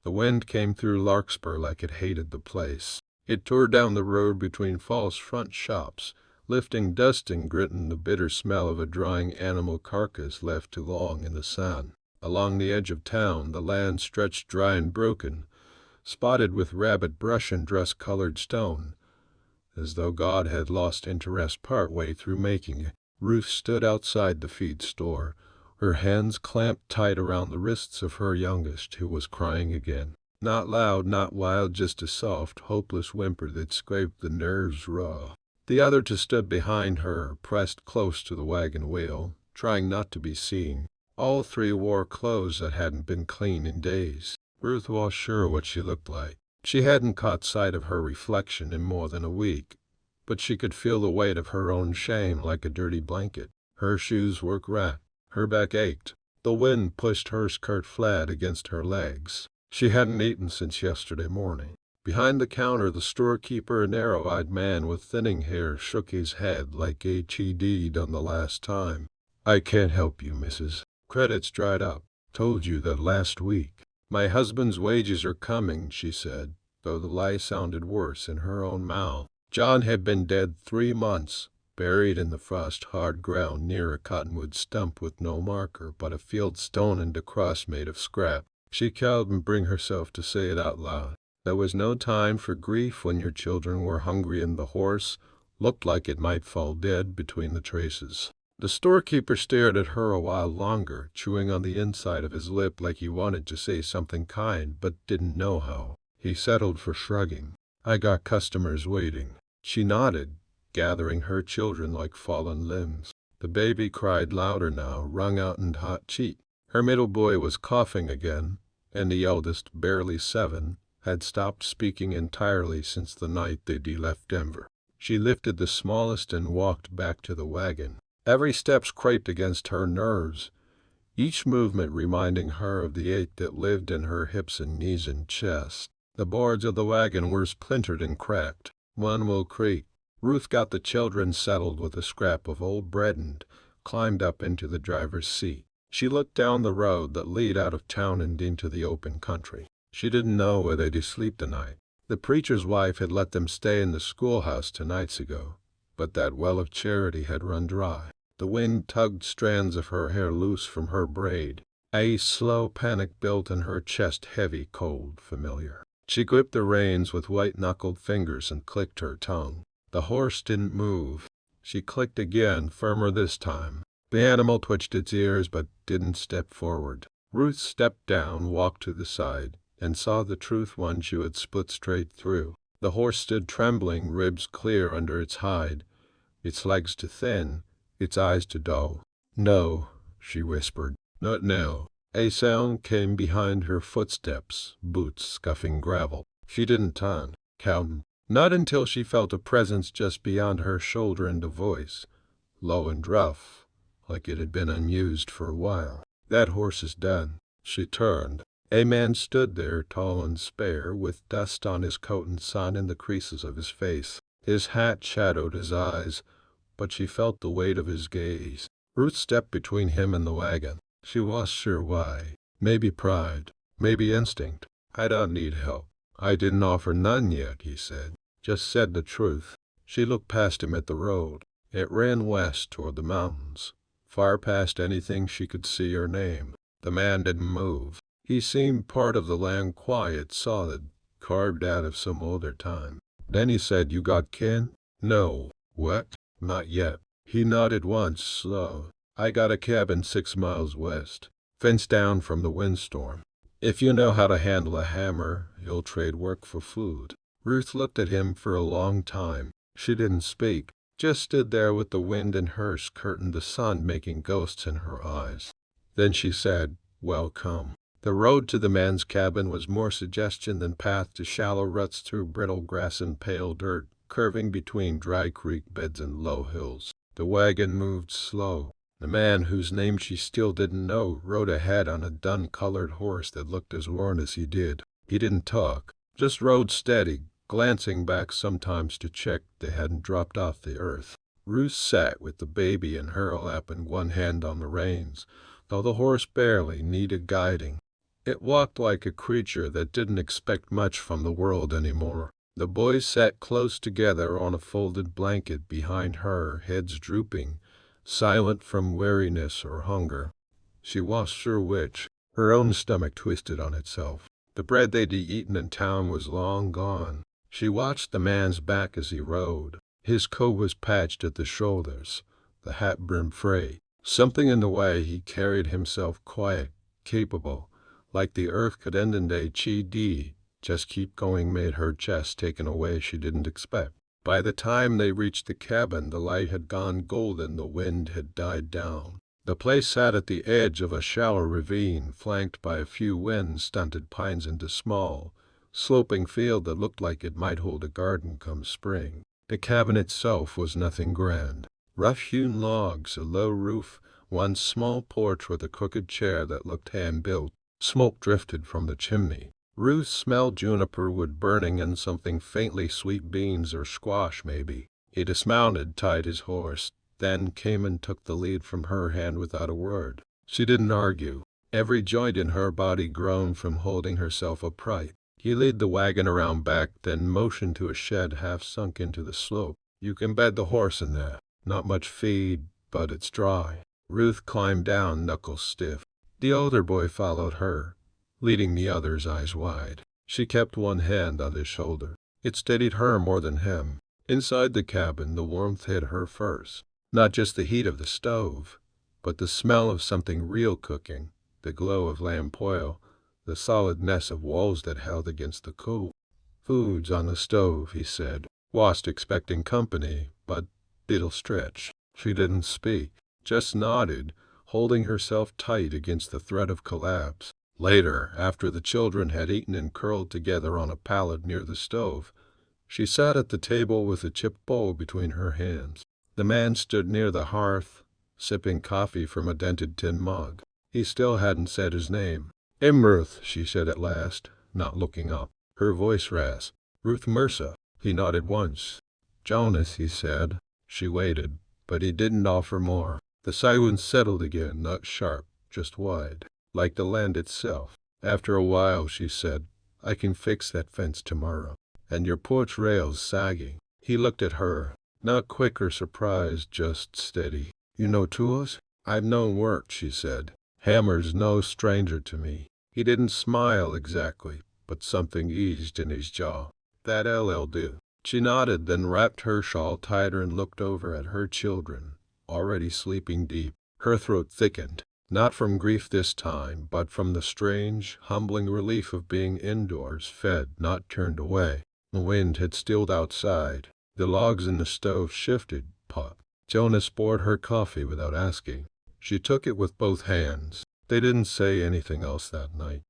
The wind came through Larkspur like it hated the place. It tore down the road between false front shops, lifting dust and grit and the bitter smell of a drying animal carcass left too long in the sun. Along the edge of town, the land stretched dry and broken, spotted with rabbit brush and rust-colored stone, as though God had lost interest part-way through making it. Ruth stood outside the feed store, her hands clamped tight around the wrists of her youngest, who was crying again. Not loud, not wild, just a soft, hopeless whimper that scraped the nerves raw. The other two stood behind her, pressed close to the wagon wheel, trying not to be seen. All three wore clothes that hadn't been clean in days. Ruth was sure what she looked like. She hadn't caught sight of her reflection in more than a week, but she could feel the weight of her own shame like a dirty blanket. Her shoes were cracked. Her back ached. The wind pushed her skirt flat against her legs. She hadn't eaten since yesterday morning. Behind the counter, the storekeeper, a narrow-eyed man with thinning hair, shook his head like he'd done the last time. "I can't help you, missus. Credit's dried up. Told you that last week." "My husband's wages are coming," she said, though the lie sounded worse in her own mouth. John had been dead 3 months, buried in the frost-hard ground near a cottonwood stump with no marker but a field stone and a cross made of scrap. She couldn't bring herself to say it out loud. There was no time for grief when your children were hungry and the horse looked like it might fall dead between the traces. The storekeeper stared at her a while longer, chewing on the inside of his lip like he wanted to say something kind but didn't know how. He settled for shrugging. "I got customers waiting." She nodded, gathering her children like fallen limbs. The baby cried louder now, wrung out in hot cheek. Her middle boy was coughing again, and the eldest, barely 7, had stopped speaking entirely since the night they left Denver. She lifted the smallest and walked back to the wagon. Every step scraped against her nerves, each movement reminding her of the ache that lived in her hips and knees and chest. The boards of the wagon were splintered and cracked. One will creak. Ruth got the children settled with a scrap of old bread and climbed up into the driver's seat. She looked down the road that led out of town and into the open country. She didn't know where they'd sleep tonight. The preacher's wife had let them stay in the schoolhouse 2 nights ago, but that well of charity had run dry. The wind tugged strands of her hair loose from her braid. A slow panic built in her chest, heavy, cold, familiar. She gripped the reins with white-knuckled fingers and clicked her tongue. The horse didn't move. She clicked again, firmer this time. The animal twitched its ears but didn't step forward. Ruth stepped down, walked to the side, and saw the truth one shoe had split straight through. The horse stood trembling, ribs clear under its hide, its legs too thin, its eyes too dull. "No," she whispered. "Not now." A sound came behind her footsteps, boots scuffing gravel. She didn't turn. Not until she felt a presence just beyond her shoulder and a voice, low and rough, like it had been unused for a while. "That horse is done." She turned. A man stood there, tall and spare, with dust on his coat and sun in the creases of his face. His hat shadowed his eyes, but she felt the weight of his gaze. Ruth stepped between him and the wagon. She was sure why. Maybe pride, maybe instinct. "I don't need help." "I didn't offer none yet," he said. "Just said the truth." She looked past him at the road. It ran west toward the mountains, far past anything she could see or name. The man didn't move. He seemed part of the land, quiet, solid, carved out of some older time. Then he said, "You got kin?" "No." "What?" "Not yet." He nodded once, slow. "I got a cabin 6 miles west, fenced down from the windstorm. If you know how to handle a hammer, you'll trade work for food." Ruth looked at him for a long time. She didn't speak, just stood there with the wind in her skirt and the sun making ghosts in her eyes. Then she said, "Well, come." The road to the man's cabin was more suggestion than path to shallow ruts through brittle grass and pale dirt, curving between dry creek beds and low hills. The wagon moved slow. The man, whose name she still didn't know, rode ahead on a dun-colored horse that looked as worn as he did. He didn't talk, just rode steady, glancing back sometimes to check they hadn't dropped off the earth. Ruth sat with the baby in her lap and one hand on the reins, though the horse barely needed guiding. It walked like a creature that didn't expect much from the world anymore. The boys sat close together on a folded blanket behind her, heads drooping, silent from weariness or hunger. She wasn't sure which. Her own stomach twisted on itself. The bread they'd eaten in town was long gone. She watched the man's back as he rode. His coat was patched at the shoulders, the hat brim frayed. Something in the way he carried himself quiet, capable, like the earth could end in HD, just keep going made her chest take in a way she didn't expect. By the time they reached the cabin, the light had gone golden, the wind had died down. The place sat at the edge of a shallow ravine, flanked by a few wind-stunted pines and a small, sloping field that looked like it might hold a garden come spring. The cabin itself was nothing grand. Rough-hewn logs, a low roof, one small porch with a crooked chair that looked hand-built. Smoke drifted from the chimney. Ruth smelled juniper wood burning and something faintly sweet, beans or squash maybe. He dismounted, tied his horse, then came and took the lead from her hand without a word. She didn't argue. Every joint in her body groaned from holding herself upright. He led the wagon around back, then motioned to a shed half sunk into the slope. "You can bed the horse in there. Not much feed, but it's dry." Ruth climbed down, knuckles stiff. The older boy followed her, leading the others, eyes wide. She kept one hand on his shoulder. It steadied her more than him. Inside the cabin, the warmth hit her first. Not just the heat of the stove, but the smell of something real cooking, the glow of lamp oil, the solidness of walls that held against the cool. "Food's on the stove," he said, whilst expecting company, but it'll stretch. She didn't speak, just nodded, holding herself tight against the threat of collapse. Later, after the children had eaten and curled together on a pallet near the stove, she sat at the table with a chipped bowl between her hands. The man stood near the hearth, sipping coffee from a dented tin mug. He still hadn't said his name. "Ruth," she said at last, not looking up. Her voice rasped. "Ruth Mercer." He nodded once. "Jonas," he said. She waited, but he didn't offer more. The silence settled again, not sharp, just wide, like the land itself. After a while she said, "I can fix that fence tomorrow. And your porch rail's sagging." He looked at her. Not quick or surprised, just steady. "You know tools?" "I've known work," she said. "Hammer's no stranger to me." He didn't smile exactly, but something eased in his jaw. "That'll do." She nodded, then wrapped her shawl tighter and looked over at her children, already sleeping deep. Her throat thickened, not from grief this time, but from the strange, humbling relief of being indoors, fed, not turned away. The wind had stilled outside. The logs in the stove shifted, popped. Jonas poured her coffee without asking. She took it with both hands. They didn't say anything else that night.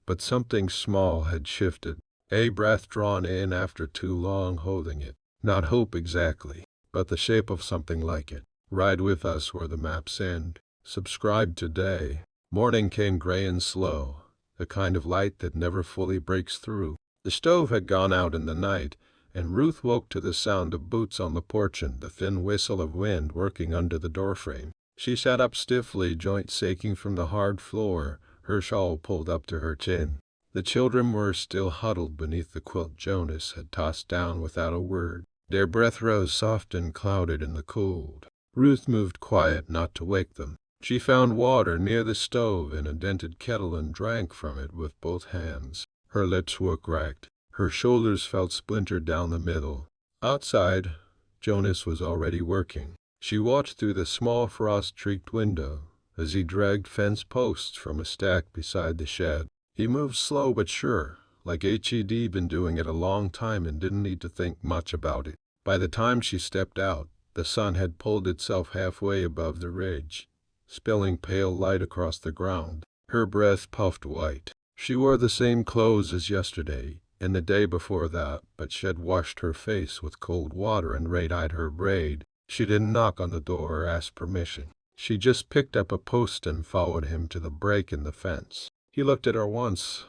But something small had shifted. A breath drawn in after too long holding it. Not hope exactly, but the shape of something like it. Ride with us where the maps end. Subscribe today. Morning came gray and slow, the kind of light that never fully breaks through. The stove had gone out in the night, and Ruth woke to the sound of boots on the porch and the thin whistle of wind working under the doorframe. She sat up stiffly, joints aching from the hard floor, her shawl pulled up to her chin. The children were still huddled beneath the quilt Jonas had tossed down without a word. Their breath rose soft and clouded in the cold. Ruth moved quiet, not to wake them. She found water near the stove in a dented kettle and drank from it with both hands. Her lips were cracked. Her shoulders felt splintered down the middle. Outside, Jonas was already working. She watched through the small frost-streaked window as he dragged fence posts from a stack beside the shed. He moved slow but sure, like HED been doing it a long time and didn't need to think much about it. By the time she stepped out, the sun had pulled itself halfway above the ridge, spilling pale light across the ground. Her breath puffed white. She wore the same clothes as yesterday and the day before that, but she had washed her face with cold water and red-eyed her braid. She didn't knock on the door or ask permission. She just picked up a post and followed him to the break in the fence. He looked at her once,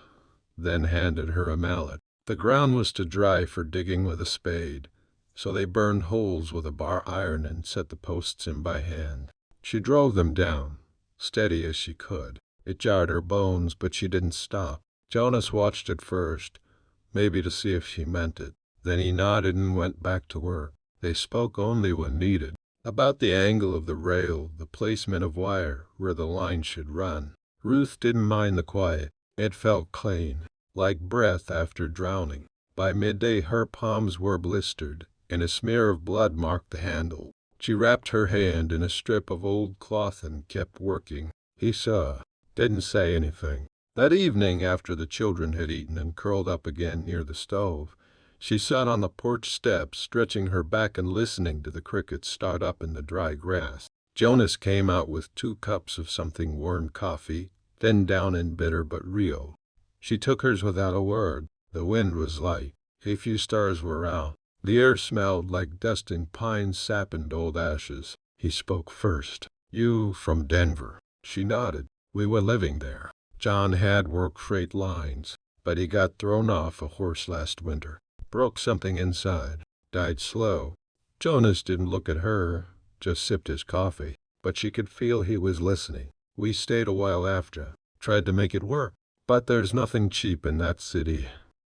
then handed her a mallet. The ground was too dry for digging with a spade, so they burned holes with a bar iron and set the posts in by hand. She drove them down, steady as she could. It jarred her bones, but she didn't stop. Jonas watched at first, maybe to see if she meant it. Then he nodded and went back to work. They spoke only when needed. About the angle of the rail, the placement of wire, where the line should run. Ruth didn't mind the quiet. It felt clean, like breath after drowning. By midday her palms were blistered, and a smear of blood marked the handle. She wrapped her hand in a strip of old cloth and kept working. He saw, didn't say anything. That evening, after the children had eaten and curled up again near the stove, she sat on the porch steps, stretching her back and listening to the crickets start up in the dry grass. Jonas came out with 2 cups of something warm coffee, then down and bitter but real. She took hers without a word. The wind was light. A few stars were out. The air smelled like dust and pine sap and old ashes. He spoke first. You from Denver? She nodded. We were living there. John had worked freight lines, but he got thrown off a horse last winter. Broke something inside. Died slow. Jonas didn't look at her, just sipped his coffee, but she could feel he was listening. We stayed a while after. Tried to make it work. But there's nothing cheap in that city.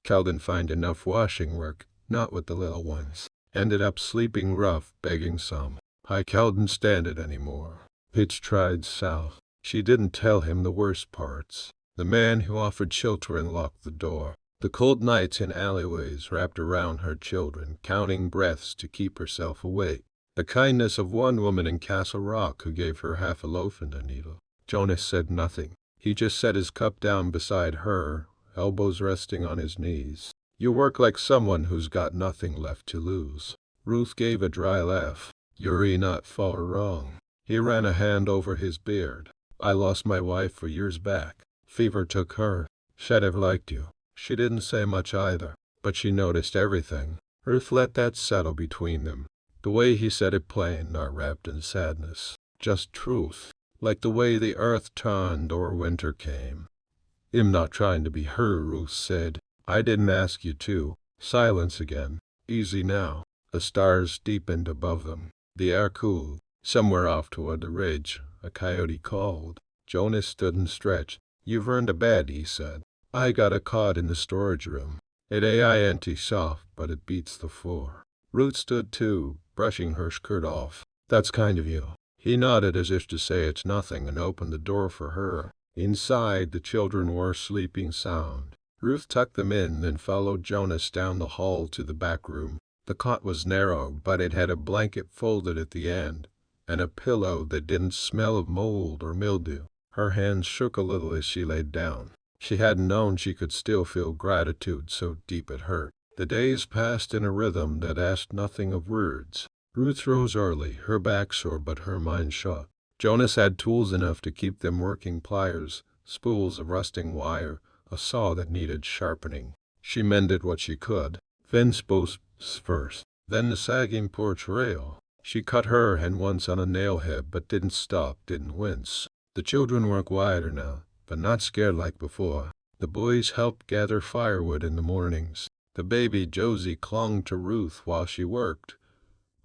Cal didn't find enough washing work, not with the little ones. Ended up sleeping rough, begging some. I couldn't stand it anymore. Pitch tried south. She didn't tell him the worst parts. The man who offered shelter and locked the door. The cold nights in alleyways wrapped around her children, counting breaths to keep herself awake. The kindness of one woman in Castle Rock who gave her half a loaf and a needle. Jonas said nothing. He just set his cup down beside her, elbows resting on his knees. You work like someone who's got nothing left to lose. Ruth gave a dry laugh. You're not far wrong. He ran a hand over his beard. I lost my wife 4 years back. Fever took her. She'd have liked you. She didn't say much either, but she noticed everything. Ruth let that settle between them. The way he said it plain, not wrapped in sadness. Just truth. Like the way the earth turned or winter came. I'm not trying to be her, Ruth said. I didn't ask you to. Silence again. Easy now. The stars deepened above them. The air cooled. Somewhere off toward the ridge, a coyote called. Jonas stood and stretched. You've earned a bed, he said. I got a cot in the storage room. It ain't soft, but it beats the floor. Ruth stood too, brushing her skirt off. That's kind of you. He nodded as if to say it's nothing and opened the door for her. Inside, the children were sleeping sound. Ruth tucked them in, then followed Jonas down the hall to the back room. The cot was narrow, but it had a blanket folded at the end, and a pillow that didn't smell of mold or mildew. Her hands shook a little as she laid down. She hadn't known she could still feel gratitude so deep it hurt. The days passed in a rhythm that asked nothing of words. Ruth rose early, her back sore but her mind shut. Jonas had tools enough to keep them working: pliers, spools of rusting wire, a saw that needed sharpening. She mended what she could. Fence posts first, then the sagging porch rail. She cut her hand once on a nail head but didn't stop, didn't wince. The children were quieter now, but not scared like before. The boys helped gather firewood in the mornings. The baby Josie clung to Ruth while she worked,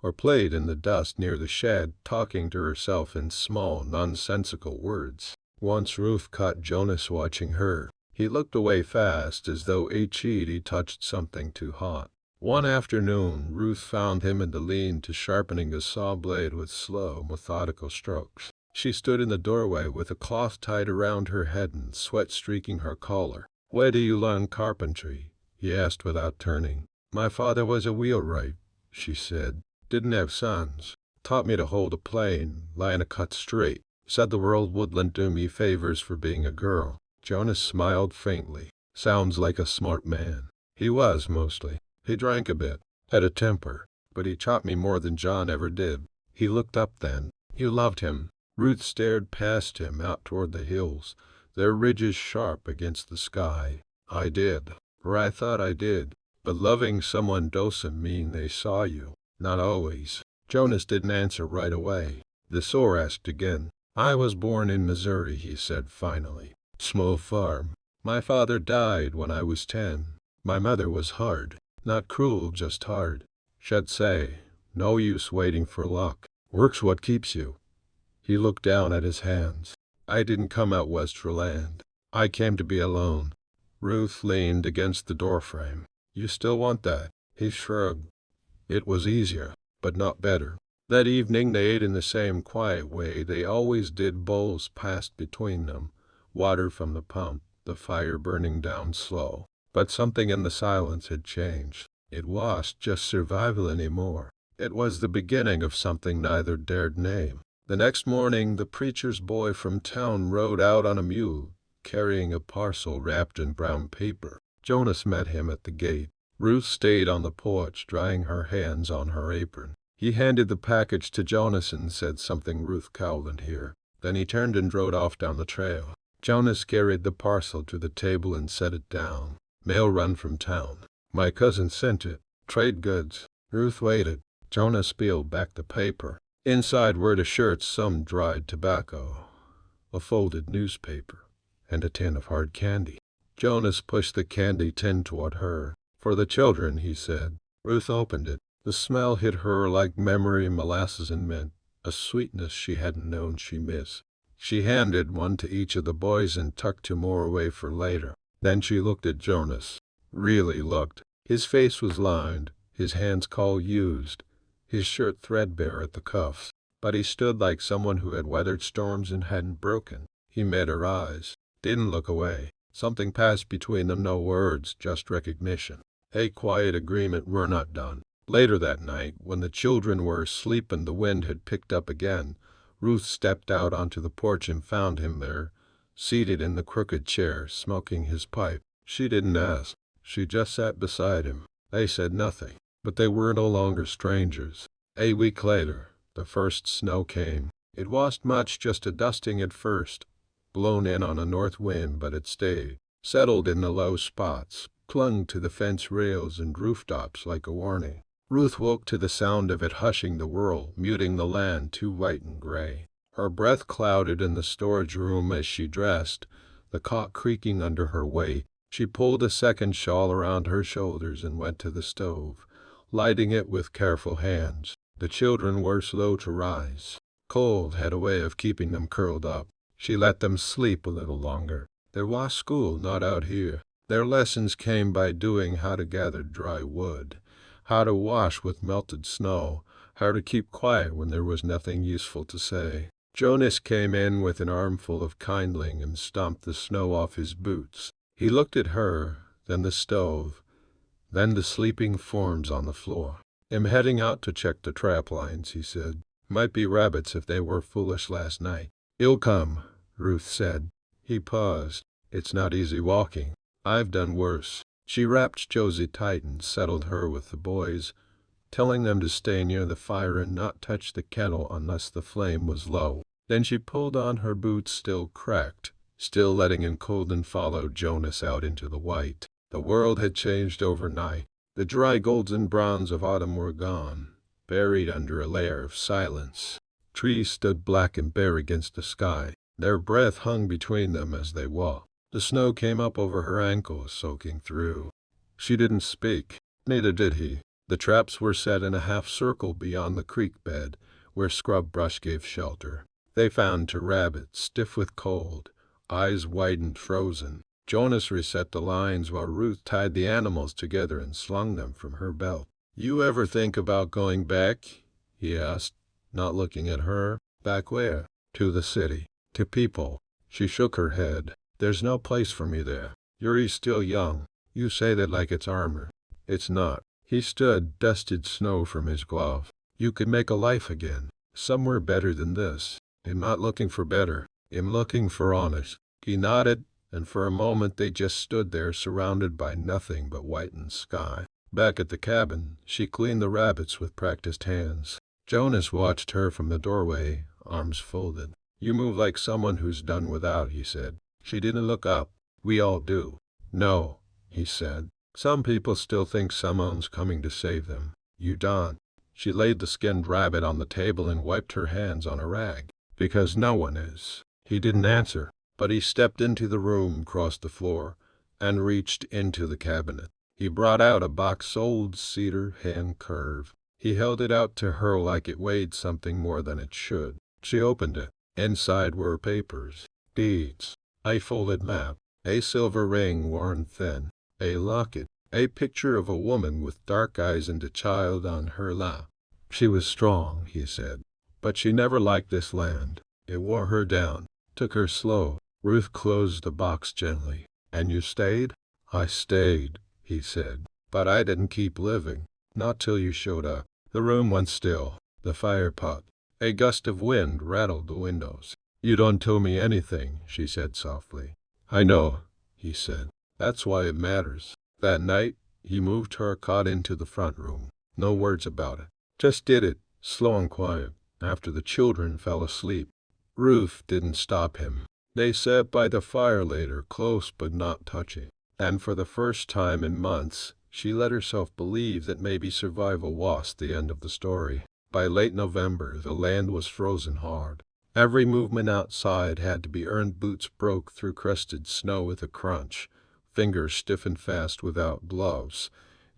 or played in the dust near the shed, talking to herself in small, nonsensical words. Once Ruth caught Jonas watching her. He looked away fast, as though he'd touched something too hot. One afternoon, Ruth found him in the lean-to sharpening a saw blade with slow, methodical strokes. She stood in the doorway with a cloth tied around her head and sweat streaking her collar. Where do you learn carpentry? He asked without turning. My father was a wheelwright, she said. Didn't have sons. Taught me to hold a plane, line a cut straight. Said the world wouldn't do me favors for being a girl. Jonas smiled faintly. Sounds like a smart man. He was, mostly. He drank a bit, had a temper, but he taught me more than John ever did. He looked up then. You loved him. Ruth stared past him out toward the hills, their ridges sharp against the sky. I did, or I thought I did, but loving someone doesn't mean they saw you. Not always. Jonas didn't answer right away. The sore asked again. I was born in Missouri, he said finally. Small farm. My father died when I was 10. My mother was hard. Not cruel, just hard. She'd say, no use waiting for luck. Work's what keeps you. He looked down at his hands. I didn't come out west for land. I came to be alone. Ruth leaned against the doorframe. You still want that? He shrugged. It was easier, but not better. That evening they ate in the same quiet way they always did. Bowls passed between them, water from the pump, the fire burning down slow. But something in the silence had changed. It wasn't just survival anymore. It was the beginning of something neither dared name. The next morning the preacher's boy from town rode out on a mule, carrying a parcel wrapped in brown paper. Jonas met him at the gate. Ruth stayed on the porch, drying her hands on her apron. He handed the package to Jonas and said something Ruth cowled here. Then he turned and rode off down the trail. Jonas carried the parcel to the table and set it down. Mail run from town. My cousin sent it. Trade goods. Ruth waited. Jonas peeled back the paper. Inside were the shirts, some dried tobacco, a folded newspaper, and a tin of hard candy. Jonas pushed the candy tin toward her. For the children, he said. Ruth opened it. The smell hit her like memory, molasses and mint, a sweetness she hadn't known she missed. She handed one to each of the boys and tucked two more away for later. Then she looked at Jonas. Really looked. His face was lined, his hands coal-used, his shirt threadbare at the cuffs. But he stood like someone who had weathered storms and hadn't broken. He met her eyes. Didn't look away. Something passed between them, no words, just recognition. A quiet agreement we're not done. Later that night, when the children were asleep and the wind had picked up again, Ruth stepped out onto the porch and found him there, seated in the crooked chair, smoking his pipe. She didn't ask. She just sat beside him. They said nothing, but they were no longer strangers. A week later, the first snow came. It wasn't much, just a dusting at first, blown in on a north wind, but it stayed, settled in the low spots, clung to the fence rails and rooftops like a warning. Ruth woke to the sound of it hushing the world, muting the land too white and gray. Her breath clouded in the storage room as she dressed, the cot creaking under her weight. She pulled a second shawl around her shoulders and went to the stove, lighting it with careful hands. The children were slow to rise. Cold had a way of keeping them curled up. She let them sleep a little longer. There was school, not out here. Their lessons came by doing: how to gather dry wood, how to wash with melted snow, how to keep quiet when there was nothing useful to say. Jonas came in with an armful of kindling and stomped the snow off his boots. He looked at her, then the stove, then the sleeping forms on the floor. "I'm heading out to check the trap lines," he said. "Might be rabbits if they were foolish last night." "You'll come," Ruth said. He paused. "It's not easy walking. I've done worse." She wrapped Josie tight and settled her with the boys, telling them to stay near the fire and not touch the kettle unless the flame was low. Then she pulled on her boots, still cracked, still letting him cold, and followed Jonas out into the white. The world had changed overnight. The dry golds and browns of autumn were gone, buried under a layer of silence. Trees stood black and bare against the sky. Their breath hung between them as they walked. The snow came up over her ankles, soaking through. She didn't speak. Neither did he. The traps were set in a half circle beyond the creek bed, where scrub brush gave shelter. They found two rabbits, stiff with cold, eyes wide and frozen. Jonas reset the lines while Ruth tied the animals together and slung them from her belt. "You ever think about going back?" he asked, not looking at her. "Back where?" "To the city. To people." She shook her head. "There's no place for me there. You're still young. You say that like it's armor. It's not." He stood, dusted snow from his glove. "You could make a life again, somewhere better than this." "I'm not looking for better. I'm looking for honest." He nodded, and for a moment they just stood there, surrounded by nothing but whitened sky. Back at the cabin, she cleaned the rabbits with practiced hands. Jonas watched her from the doorway, arms folded. "You move like someone who's done without," he said. She didn't look up. "We all do." "No," he said. "Some people still think someone's coming to save them. You don't." She laid the skinned rabbit on the table and wiped her hands on a rag. "Because no one is." He didn't answer, but he stepped into the room, crossed the floor, and reached into the cabinet. He brought out a box-soled cedar hand curve. He held it out to her like it weighed something more than it should. She opened it. Inside were papers. Deeds. A folded map. A silver ring worn thin. A locket. A picture of a woman with dark eyes and a child on her lap. She was strong, he said, but she never liked this land. It wore her down, took her slow. Ruth closed the box gently. And you stayed? I stayed, he said, but I didn't keep living. Not till you showed up. The room went still. The fire pot. A gust of wind rattled the windows. You don't tell me anything, she said softly. I know, he said. That's why it matters. That night, he moved her cot into the front room. No words about it. Just did it, slow and quiet, after the children fell asleep. Ruth didn't stop him. They sat by the fire later, close but not touching. And for the first time in months, she let herself believe that maybe survival was the end of the story. By late November, the land was frozen hard. Every movement outside had to be earned. Boots broke through crusted snow with a crunch. Fingers stiffened fast without gloves.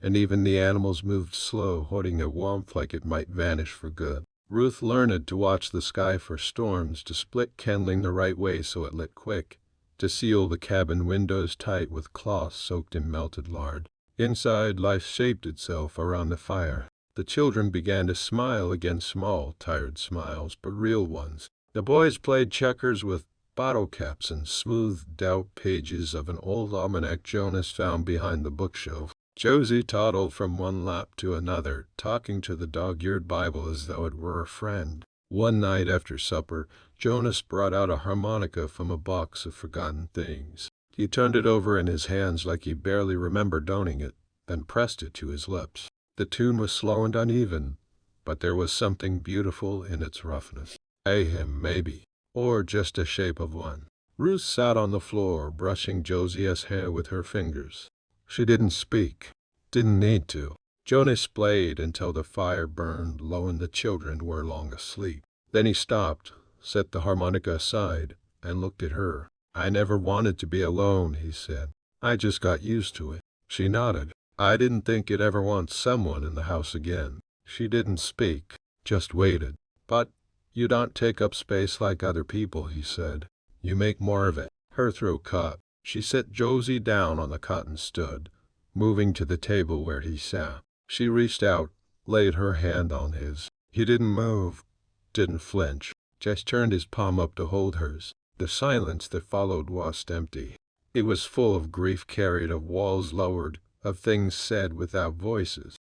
And even the animals moved slow, hoarding their warmth like it might vanish for good. Ruth learned to watch the sky for storms, to split kindling the right way so it lit quick, to seal the cabin windows tight with cloths soaked in melted lard. Inside, life shaped itself around the fire. The children began to smile again, small, tired smiles, but real ones. The boys played checkers with bottle caps and smoothed out pages of an old almanac Jonas found behind the bookshelf. Josie toddled from one lap to another, talking to the dog-eared Bible as though it were a friend. One night after supper, Jonas brought out a harmonica from a box of forgotten things. He turned it over in his hands like he barely remembered owning it, then pressed it to his lips. The tune was slow and uneven, but there was something beautiful in its roughness. A hymn, maybe, or just a shape of one. Ruth sat on the floor, brushing Josie's hair with her fingers. She didn't speak, didn't need to. Jonas played until the fire burned low and the children were long asleep. Then he stopped, set the harmonica aside, and looked at her. I never wanted to be alone, he said. I just got used to it. She nodded. I didn't think you'd ever want someone in the house again. She didn't speak, just waited. But you don't take up space like other people, he said. You make more of it. Her throat caught. She set Josie down on the cot and stood, moving to the table where he sat. She reached out, laid her hand on his. He didn't move, didn't flinch, just turned his palm up to hold hers. The silence that followed was empty. It was full of grief carried, of walls lowered, of things said without voices.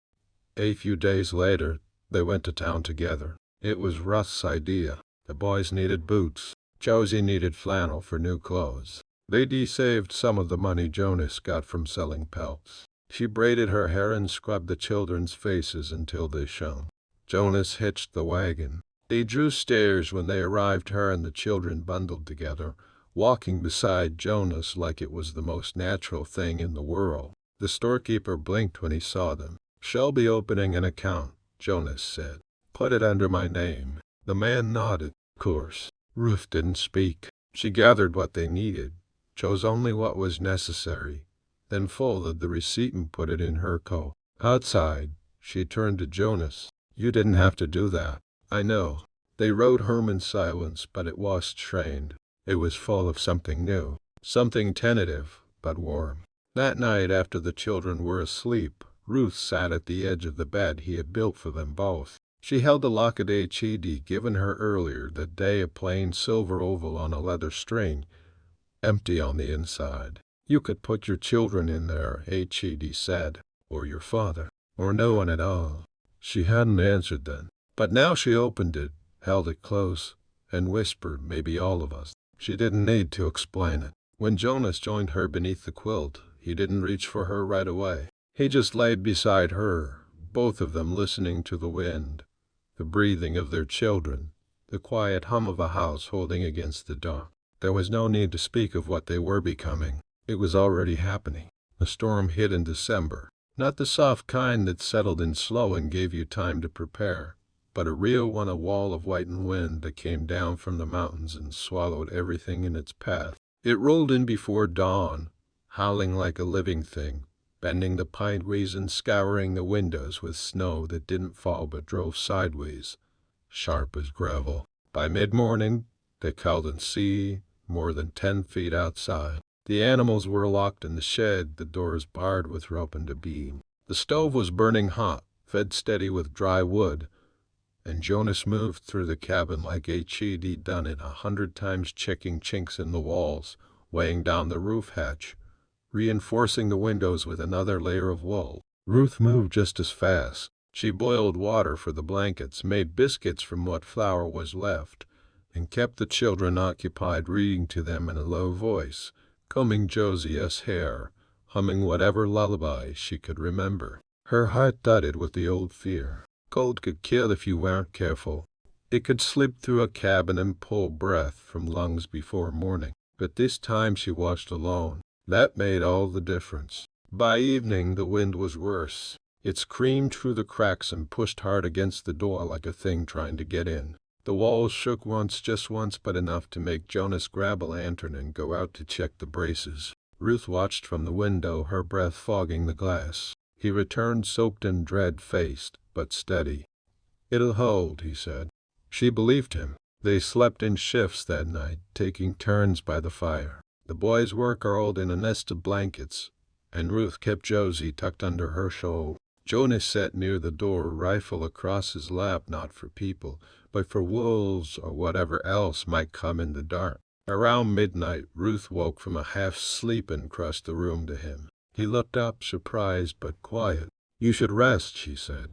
A few days later, they went to town together. It was Ruth's idea. The boys needed boots. Josie needed flannel for new clothes. They saved some of the money Jonas got from selling pelts. She braided her hair and scrubbed the children's faces until they shone. Jonas hitched the wagon. They drew stairs when they arrived, her and the children bundled together, walking beside Jonas like it was the most natural thing in the world. The storekeeper blinked when he saw them. She'll be opening an account, Jonas said. Put it under my name. The man nodded. Of course. Ruth didn't speak. She gathered what they needed, chose only what was necessary, then folded the receipt and put it in her coat. Outside, she turned to Jonas. You didn't have to do that. I know. They rode home in silence, but it was trained. It was full of something new, something tentative, but warm. That night, after the children were asleep, Ruth sat at the edge of the bed he had built for them both. She held the locket he'd given her earlier that day, a plain silver oval on a leather string, empty on the inside. You could put your children in there, he'd said, or your father, or no one at all. She hadn't answered then, but now she opened it, held it close, and whispered, maybe all of us. She didn't need to explain it. When Jonas joined her beneath the quilt, he didn't reach for her right away. He just lay beside her, both of them listening to the wind, the breathing of their children, the quiet hum of a house holding against the dark. There was no need to speak of what they were becoming. It was already happening. The storm hit in December, not the soft kind that settled in slow and gave you time to prepare, but a real one, a wall of whitened wind that came down from the mountains and swallowed everything in its path. It rolled in before dawn, howling like a living thing, bending the pine trees and scouring the windows with snow that didn't fall but drove sideways, sharp as gravel. By mid-morning, they called in sea, more than 10 feet outside. The animals were locked in the shed, the doors barred with rope and a beam. The stove was burning hot, fed steady with dry wood, and Jonas moved through the cabin like he'd done it 100 times, checking chinks in the walls, weighing down the roof hatch, reinforcing the windows with another layer of wool. Ruth moved just as fast. She boiled water for the blankets, made biscuits from what flour was left, and kept the children occupied reading to them in a low voice, combing Josiah's hair, humming whatever lullaby she could remember. Her heart thudded with the old fear. Cold could kill if you weren't careful. It could slip through a cabin and pull breath from lungs before morning. But this time she watched alone. That made all the difference. By evening the wind was worse. It screamed through the cracks and pushed hard against the door like a thing trying to get in. The walls shook once, just once, but enough to make Jonas grab a lantern and go out to check the braces. Ruth watched from the window, her breath fogging the glass. He returned, soaked and dread-faced, but steady. "It'll hold," he said. She believed him. They slept in shifts that night, taking turns by the fire. The boys were curled in a nest of blankets, and Ruth kept Josie tucked under her shawl. Jonas sat near the door, rifle across his lap, not for people, but for wolves or whatever else might come in the dark. Around midnight, Ruth woke from a half-sleep and crossed the room to him. He looked up, surprised but quiet. "You should rest," she said.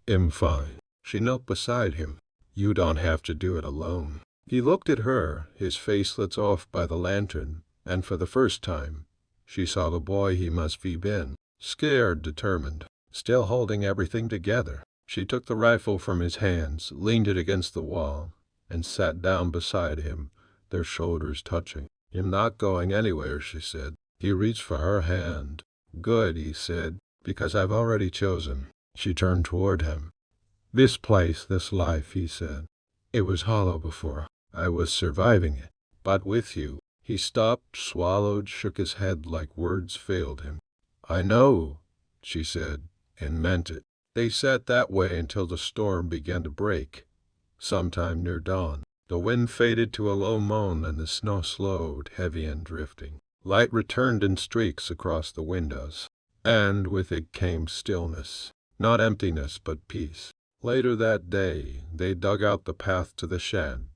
"I'm fine." She knelt beside him. "You don't have to do it alone." He looked at her, his face lit off by the lantern, and for the first time, she saw the boy he must be been. Scared, determined, still holding everything together. She took the rifle from his hands, leaned it against the wall, and sat down beside him, their shoulders touching. "I'm not going anywhere," she said. He reached for her hand. "Good," he said, "because I've already chosen." She turned toward him. "This place, this life," he said. "It was hollow before. I was surviving it. But with you." He stopped, swallowed, shook his head like words failed him. "I know," she said, and meant it. They sat that way until the storm began to break, sometime near dawn. The wind faded to a low moan and the snow slowed, heavy and drifting. Light returned in streaks across the windows, and with it came stillness. Not emptiness, but peace. Later that day, they dug out the path to the shed,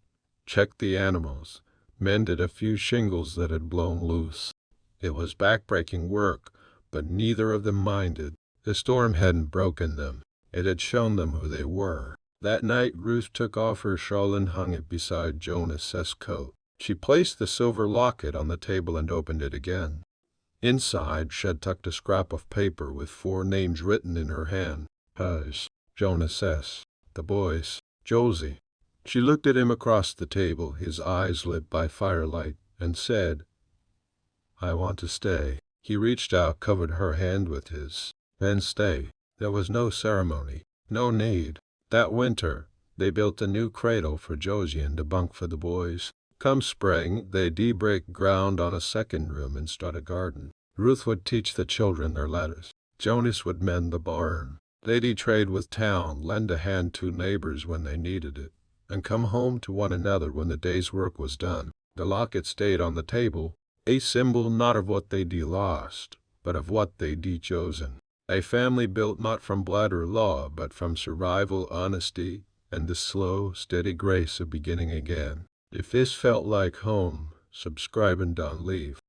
checked the animals, mended a few shingles that had blown loose. It was backbreaking work, but neither of them minded. The storm hadn't broken them. It had shown them who they were. That night, Ruth took off her shawl and hung it beside Jonas's coat. She placed the silver locket on the table and opened it again. Inside, she'd tucked a scrap of paper with 4 names written in her hand. Hers, Jonas's, the boys, Josie. She looked at him across the table, his eyes lit by firelight, and said, "I want to stay." He reached out, covered her hand with his. "Then stay." There was no ceremony, no need. That winter, they built a new cradle for Josie and a bunk for the boys. Come spring, they'd de-break ground on a second room and start a garden. Ruth would teach the children their letters. Jonas would mend the barn. They'd trade with town, lend a hand to neighbors when they needed it, and come home to one another when the day's work was done. The locket stayed on the table, a symbol not of what they'd lost, but of what they'd chosen. A family built not from blood or law, but from survival, honesty, and the slow, steady grace of beginning again. If this felt like home, subscribe and don't leave.